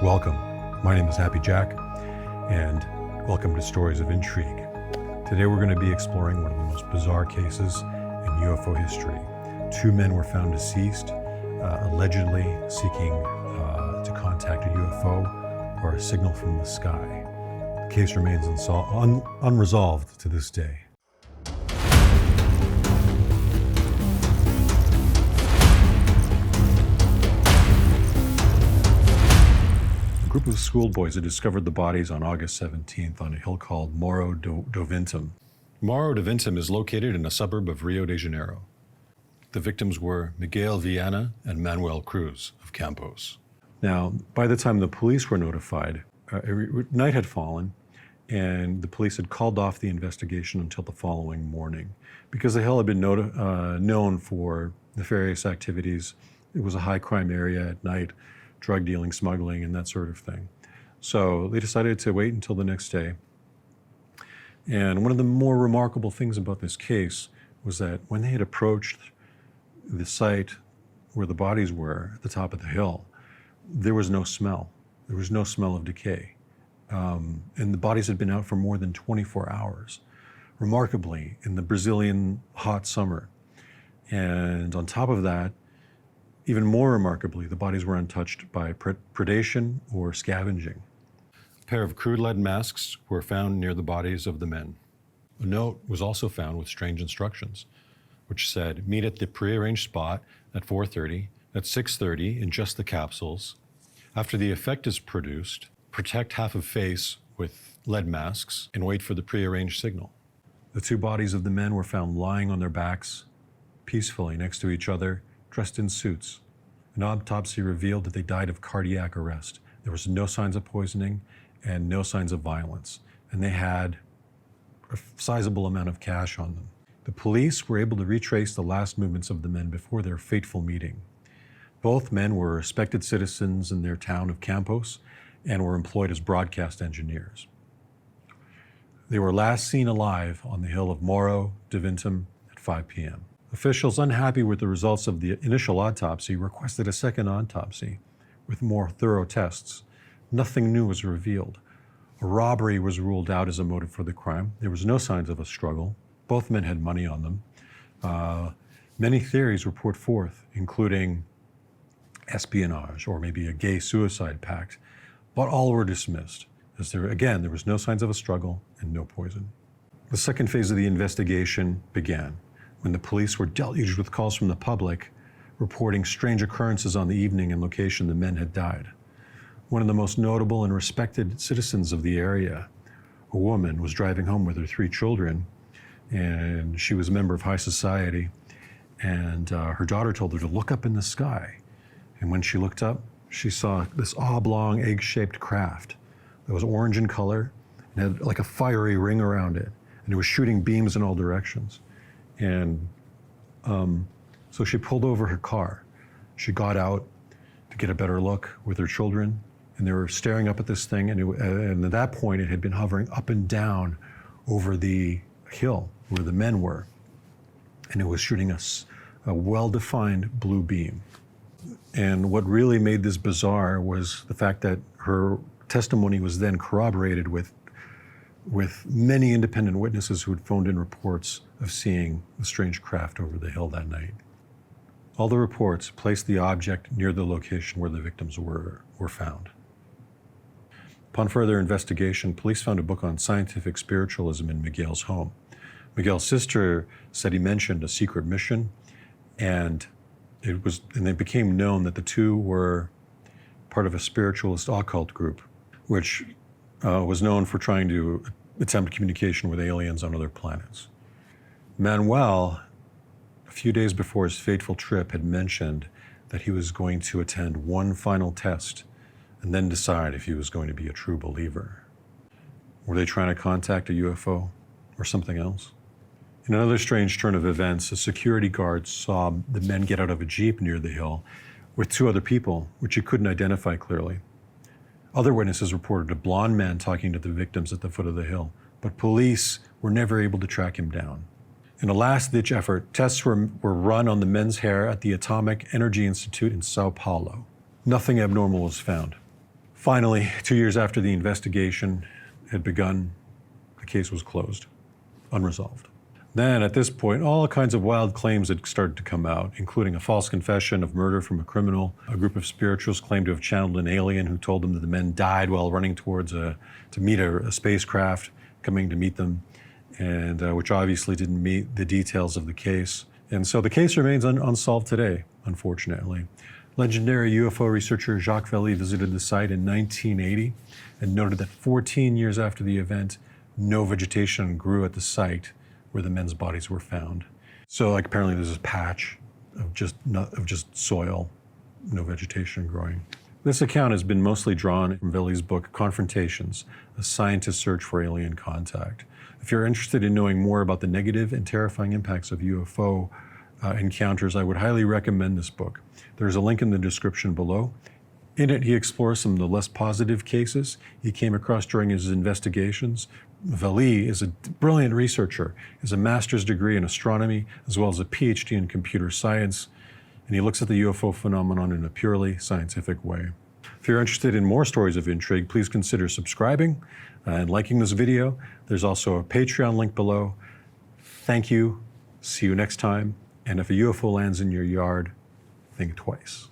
Welcome. My name is Happy Jack, and welcome to Stories of Intrigue. Today we're going to be exploring one of the most bizarre cases in UFO history. Two men were found deceased, allegedly seeking to contact a UFO or a signal from the sky. The case remains unresolved to this day. A group of schoolboys had discovered the bodies on August 17th on a hill called Morro do Ventum. Morro do Ventum is located in a suburb of Rio de Janeiro. The victims were Miguel Viana and Manuel Cruz of Campos. Now, by the time the police were notified, night had fallen, and the police had called off the investigation until the following morning. Because the hill had been known for nefarious activities, it was a high crime area at night, drug dealing, smuggling, and that sort of thing. So they decided to wait until the next day. And one of the more remarkable things about this case was that when they had approached the site where the bodies were at the top of the hill, there was no smell. There was no smell of decay. And the bodies had been out for more than 24 hours, remarkably, in the Brazilian hot summer. And on top of that, even more remarkably, the bodies were untouched by predation or scavenging. A pair of crude lead masks were found near the bodies of the men. A note was also found with strange instructions, which said, meet at the prearranged spot at 4:30, at 6:30 in just the capsules. After the effect is produced, protect half of face with lead masks and wait for the prearranged signal. The two bodies of the men were found lying on their backs, peacefully next to each other, dressed in suits. An autopsy revealed that they died of cardiac arrest. There was no signs of poisoning and no signs of violence, and they had a sizable amount of cash on them. The police were able to retrace the last movements of the men before their fateful meeting. Both men were respected citizens in their town of Campos and were employed as broadcast engineers. They were last seen alive on the hill of Morro do Ventum at 5 p.m. Officials, unhappy with the results of the initial autopsy, requested a second autopsy with more thorough tests. Nothing new was revealed. A robbery was ruled out as a motive for the crime. There was no signs of a struggle. Both men had money on them. Many theories were put forth, including espionage or maybe a gay suicide pact, but all were dismissed, as there was no signs of a struggle and no poison. The second phase of the investigation began, when the police were deluged with calls from the public reporting strange occurrences on the evening and location the men had died. One of the most notable and respected citizens of the area, a woman, was driving home with her 3 children, and she was a member of high society, and her daughter told her to look up in the sky. And when she looked up, she saw this oblong, egg-shaped craft that was orange in color and had like a fiery ring around it, and it was shooting beams in all directions. And so she pulled over her car. She got out to get a better look with her children, and they were staring up at this thing, and at that point it had been hovering up and down over the hill where the men were, and it was shooting us a well-defined blue beam. And what really made this bizarre was the fact that her testimony was then corroborated with many independent witnesses who had phoned in reports of seeing the strange craft over the hill that night. All the reports placed the object near the location where the victims were found. Upon further investigation, police found a book on scientific spiritualism in Miguel's home. Miguel's sister said he mentioned a secret mission, and it became known that the two were part of a spiritualist occult group, which was known for trying to attempt communication with aliens on other planets. Manuel, a few days before his fateful trip, had mentioned that he was going to attend one final test and then decide if he was going to be a true believer. Were they trying to contact a UFO or something else? In another strange turn of events, a security guard saw the men get out of a Jeep near the hill with 2 other people, which he couldn't identify clearly. Other witnesses reported a blonde man talking to the victims at the foot of the hill, but police were never able to track him down. In a last-ditch effort, tests were run on the men's hair at the Atomic Energy Institute in Sao Paulo. Nothing abnormal was found. Finally, 2 years after the investigation had begun, the case was closed, unresolved. Then, at this point, all kinds of wild claims had started to come out, including a false confession of murder from a criminal. A group of spirituals claimed to have channeled an alien who told them that the men died while running towards to meet a spacecraft coming to meet them, and which obviously didn't meet the details of the case. And so the case remains unsolved today, unfortunately. Legendary UFO researcher Jacques Vallée visited the site in 1980 and noted that 14 years after the event, no vegetation grew at the site where the men's bodies were found. So like apparently there's a patch of just soil, no vegetation growing. This account has been mostly drawn from Vallée's book, Confrontations, A Scientist's Search for Alien Contact. If you're interested in knowing more about the negative and terrifying impacts of UFO encounters, I would highly recommend this book. There's a link in the description below. In it, he explores some of the less positive cases he came across during his investigations. Vallée is a brilliant researcher. He has a master's degree in astronomy, as well as a PhD in computer science, and he looks at the UFO phenomenon in a purely scientific way. If you're interested in more stories of intrigue, please consider subscribing and liking this video. There's also a Patreon link below. Thank you. See you next time. And if a UFO lands in your yard, think twice.